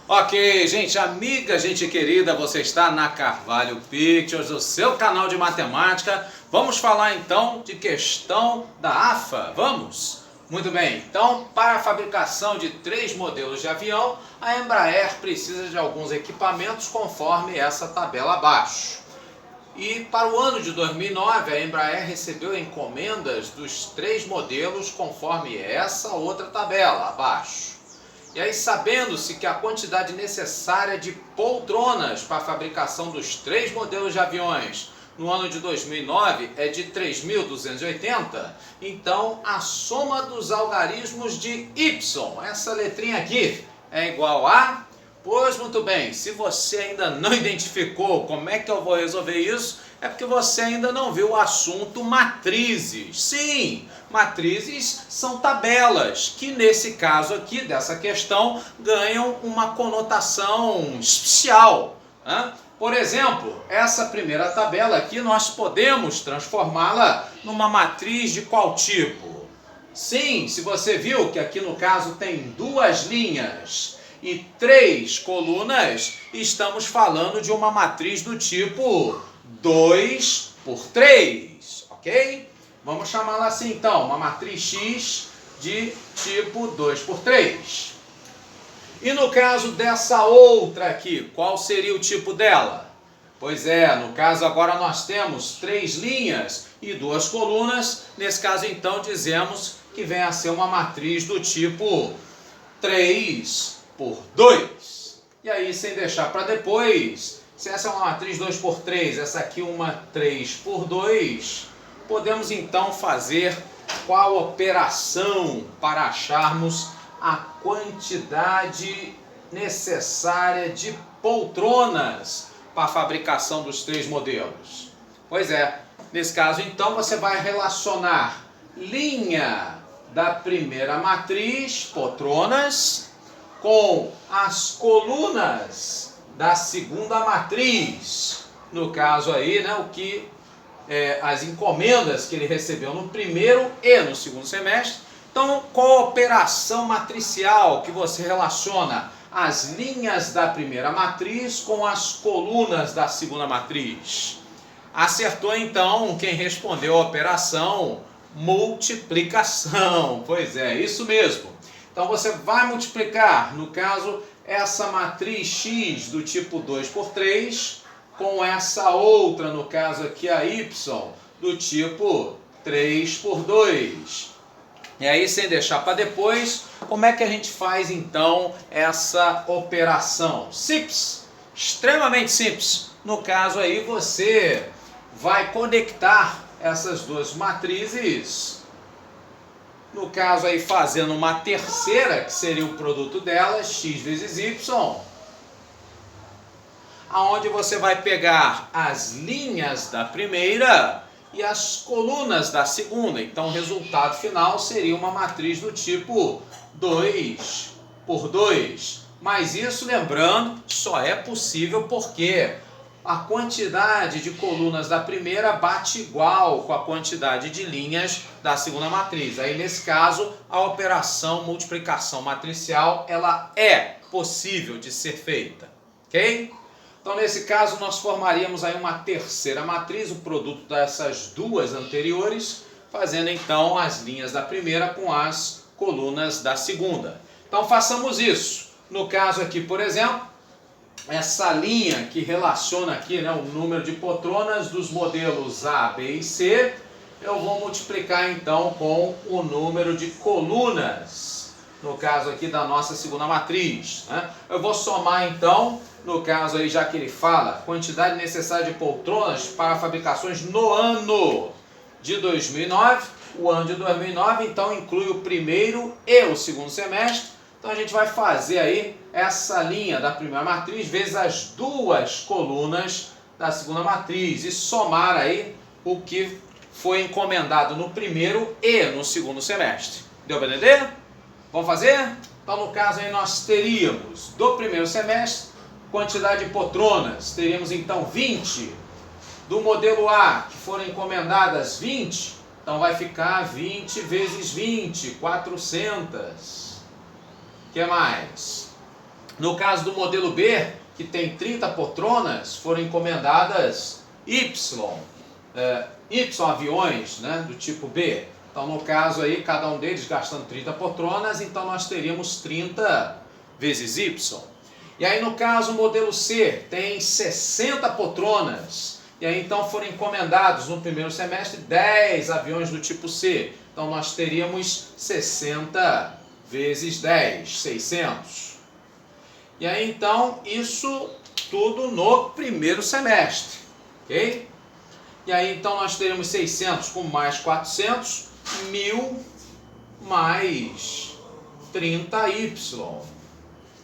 Ok, gente amiga, gente querida, você está na Carvalho Pictures, o seu canal de matemática. Vamos falar então de questão da AFA, vamos? Muito bem, então para a fabricação de 3 modelos de avião, a Embraer precisa de alguns equipamentos conforme essa tabela abaixo. E para o ano de 2009, a Embraer recebeu encomendas dos 3 modelos conforme essa outra tabela abaixo. E aí, sabendo-se que a quantidade necessária de poltronas para a fabricação dos 3 modelos de aviões no ano de 2009 é de 3.280, então a soma dos algarismos de Y, essa letrinha aqui, é igual a... Pois muito bem, se você ainda não identificou como é que eu vou resolver isso, é porque você ainda não viu o assunto matrizes. Sim, matrizes são tabelas, que nesse caso aqui, dessa questão, ganham uma conotação especial, né? Por exemplo, essa primeira tabela aqui, nós podemos transformá-la numa matriz de qual tipo? Sim, se você viu que aqui no caso tem 2 linhas e 3 colunas, estamos falando de uma matriz do tipo 2 por 3, ok? Vamos chamá-la assim então, uma matriz X de tipo 2 por 3. E no caso dessa outra aqui, qual seria o tipo dela? Pois é, no caso agora nós temos 3 linhas e 2 colunas, nesse caso então dizemos que vem a ser uma matriz do tipo 3 por 2. E aí, sem deixar para depois, se essa é uma matriz 2 por 3, essa aqui uma 3 por 2, podemos então fazer qual operação para acharmos a quantidade necessária de poltronas para a fabricação dos 3 modelos? Pois é, nesse caso então você vai relacionar linha da primeira matriz, poltronas, com as colunas da segunda matriz. No caso aí, né, as encomendas que ele recebeu no primeiro e no segundo semestre. Então, qual a operação matricial que você relaciona as linhas da primeira matriz com as colunas da segunda matriz? Acertou então quem respondeu a operação multiplicação. Pois é, isso mesmo. Então você vai multiplicar, no caso, essa matriz X do tipo 2 por 3 com essa outra, no caso aqui a Y, do tipo 3 por 2. E aí, sem deixar para depois, como é que a gente faz então essa operação? Simples, extremamente simples. No caso aí você vai conectar essas 2 matrizes, no caso aí fazendo uma terceira, que seria o produto delas, x vezes y, aonde você vai pegar as linhas da primeira e as colunas da segunda. Então o resultado final seria uma matriz do tipo 2 por 2. Mas isso, lembrando, só é possível porque a quantidade de colunas da primeira bate igual com a quantidade de linhas da segunda matriz. Aí, nesse caso, a operação multiplicação matricial ela é possível de ser feita, ok? Então, nesse caso, nós formaríamos aí uma terceira matriz, o produto dessas 2 anteriores, fazendo então as linhas da primeira com as colunas da segunda. Então, façamos isso. No caso aqui, por exemplo, essa linha que relaciona aqui, né, o número de poltronas dos modelos A, B e C, eu vou multiplicar então com o número de colunas, no caso aqui da nossa segunda matriz, né? Eu vou somar então, no caso aí, já que ele fala, quantidade necessária de poltronas para fabricações no ano de 2009. O ano de 2009 então inclui o primeiro e o segundo semestre. Então a gente vai fazer aí essa linha da primeira matriz vezes as 2 colunas da segunda matriz e somar aí o que foi encomendado no primeiro e no segundo semestre. Deu para entender? Vamos fazer? Então no caso aí nós teríamos do primeiro semestre quantidade de poltronas, teríamos então 20. Do modelo A, que foram encomendadas 20, então vai ficar 20 vezes 20, 400. O que mais? No caso do modelo B, que tem 30 poltronas, foram encomendadas Y aviões, né, do tipo B. Então, no caso aí, cada um deles gastando 30 poltronas, então nós teríamos 30 vezes Y. E aí, no caso, o modelo C tem 60 poltronas. E aí, então, foram encomendados no primeiro semestre 10 aviões do tipo C. Então, nós teríamos 60 vezes 10, 600. E aí, então, isso tudo no primeiro semestre, ok? E aí, então, nós teríamos 600 com mais 400, 1000 mais 30Y.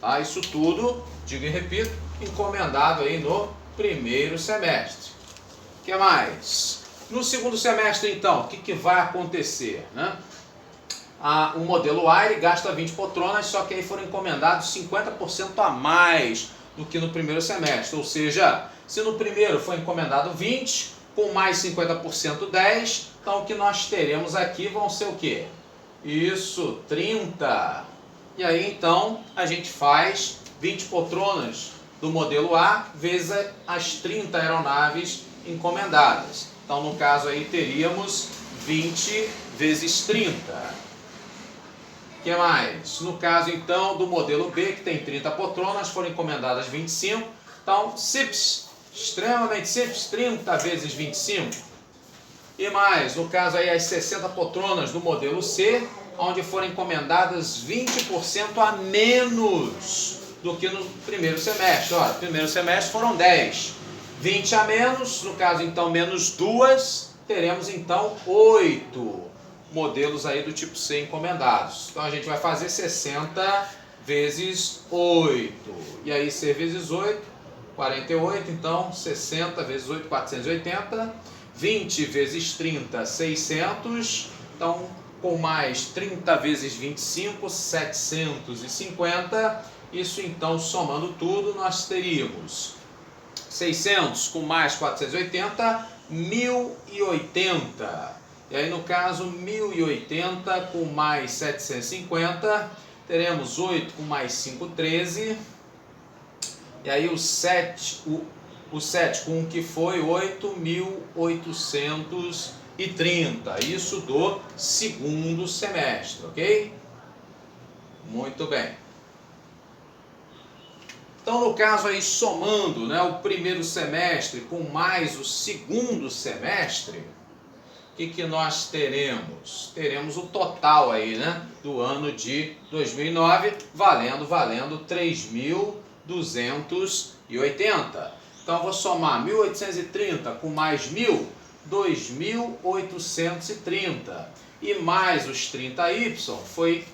Tá? Isso tudo, digo e repito, encomendado aí no primeiro semestre. O que mais? No segundo semestre, então, o que vai acontecer, né? O modelo A ele gasta 20 poltronas, só que aí foram encomendados 50% a mais do que no primeiro semestre. Ou seja, se no primeiro foi encomendado 20, com mais 50% 10, então o que nós teremos aqui vão ser o quê? Isso, 30. E aí então a gente faz 20 poltronas do modelo A vezes as 30 aeronaves encomendadas. Então no caso aí teríamos 20 vezes 30. O que mais? No caso então do modelo B, que tem 30 poltronas, foram encomendadas 25. Então simples, extremamente simples, 30 vezes 25. E mais, no caso aí as 60 poltronas do modelo C, onde foram encomendadas 20% a menos do que no primeiro semestre. Olha, no primeiro semestre foram 10. 20 a menos, no caso então menos 2, teremos então 8 modelos aí do tipo C encomendados. Então a gente vai fazer 60 vezes 8. E aí C vezes 8, 48. Então 60 vezes 8, 480. 20 vezes 30, 600. Então com mais 30 vezes 25, 750. Isso então, somando tudo, nós teríamos 600 com mais 480, 1080. E aí, no caso, 1080 com mais 750, teremos 8 com mais 5, 13. E aí o 7 com o que foi 8.830. Isso do segundo semestre, ok? Muito bem. Então, no caso aí, somando, né, o primeiro semestre com mais o segundo semestre, o que nós teremos? Teremos o total aí, né, do ano de 2009, valendo 3.280. Então, eu vou somar 1.830 com mais 1.000, 2.830. E mais os 30Y foi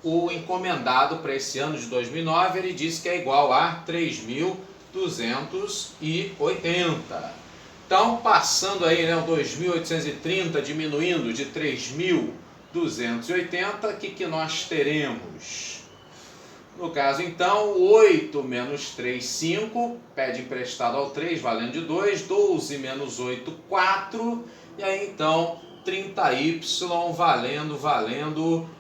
o encomendado para esse ano de 2009, ele disse que é igual a 3.280. Então, passando aí, né, o 2.830 diminuindo de 3.280, o que nós teremos? No caso, então, 8 menos 3, 5, pede emprestado ao 3, valendo de 2, 12 menos 8, 4, e aí, então, 30Y valendo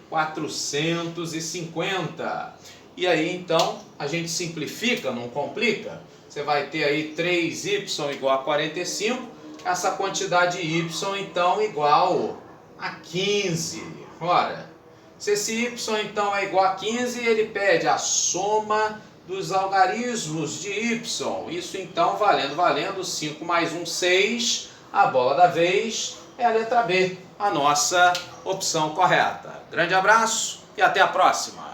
450. E aí, então, a gente simplifica, não complica? Você vai ter aí 3Y igual a 45, essa quantidade Y, então, igual a 15. Ora, se esse Y, então, é igual a 15, ele pede a soma dos algarismos de Y. Isso, então, valendo 5 mais 1, 6. A bola da vez é a letra B, a nossa opção correta. Grande abraço e até a próxima!